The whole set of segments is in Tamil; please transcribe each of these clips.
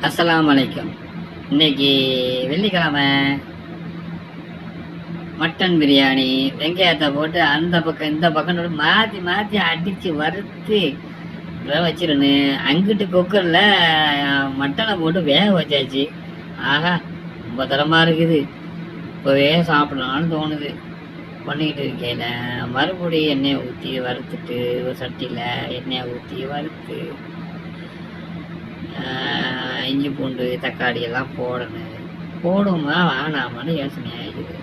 அஸ்ஸலாமு அலைக்கும். இன்னைக்கு வெள்ளிக்கிழமை மட்டன் பிரியாணி வெங்காயத்தை போட்டு அந்த பக்கம் இந்த பக்கம் மாற்றி மாற்றி அடித்து வறுத்து வச்சிடணும். அங்கிட்டு குக்கரில் மட்டனை போட்டு வேக வச்சாச்சு. ஆஹா, ரொம்ப தரமாக இருக்குது. இப்போவே சாப்பிடலான்னு தோணுது. பண்ணிக்கிட்டு இருக்கையில் மறுபடியும் எண்ணெயை ஊற்றி வறுத்துட்டு ஒரு சட்டியில் எண்ணெயை ஊற்றி வறுத்து இஞ்சி பூண்டு தக்காளி எல்லாம் போடணும். போடுமா வேணாமான்னு யோசனை ஆகிடுது.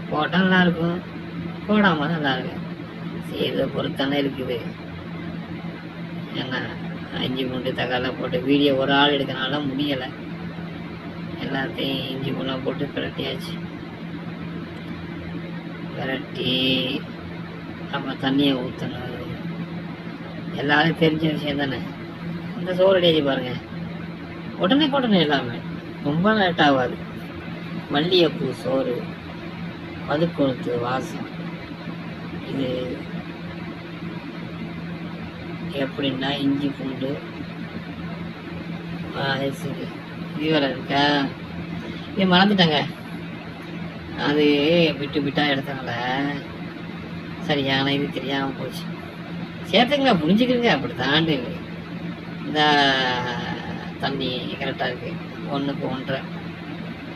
போட்டால் நல்லாயிருக்கும், போடாமல் நல்லாயிருக்கும். செய்கிறத பொறுத்தானே இருக்குது. ஏன்னா இஞ்சி பூண்டு தக்காளி போட்டு வீடியோ ஒரு ஆள் எடுக்கனால முடியலை. எல்லாத்தையும் இஞ்சி பூண்டெலாம் போட்டு பிரட்டியாச்சு. பிரட்டி நம்ம தண்ணியை ஊற்றணும். எல்லாரும் தெரிஞ்ச விஷயம் தானே. இந்த சோறு டேஜி பாருங்கள், உடனே எல்லாமே ரொம்ப லேட் ஆகாது. மல்லிகைப்பூ சோறு, மதுக்கொழுத்து வாசம். இது எப்படின்னா இஞ்சி பூண்டு சரி இது வேறு இருக்கா, இது மறந்துட்டாங்க. அது விட்டா எடுத்தனால சரியான இது தெரியாமல் போச்சு. சேர்த்துங்க, புரிஞ்சுக்கிறீங்க. அப்படி தாண்டி இந்த தண்ணி கரெக்டாக இருக்குது. 1க்கு 1.5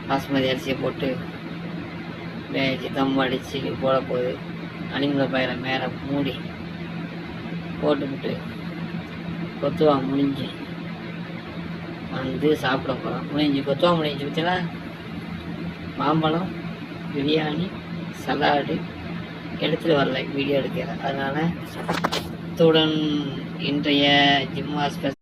பாஸ்மதி அரிசியை போட்டு வேச்சு தம் அடித்து போட போகுது. அணிமுறை பயிரை மேலே மூடி போட்டுக்கிட்டு கொத்துவா முடிஞ்சு வந்து சாப்பிட போகிறோம். கொத்துவா முடிஞ்சு வச்சுன்னா மாம்பழம் பிரியாணி சலாடு எடுத்துகிட்டு வரல, வீடியோ எடுக்கிறேன். அதனால் இத்துடன் இன்றைய ஜிம்மா ஸ்பெஷல்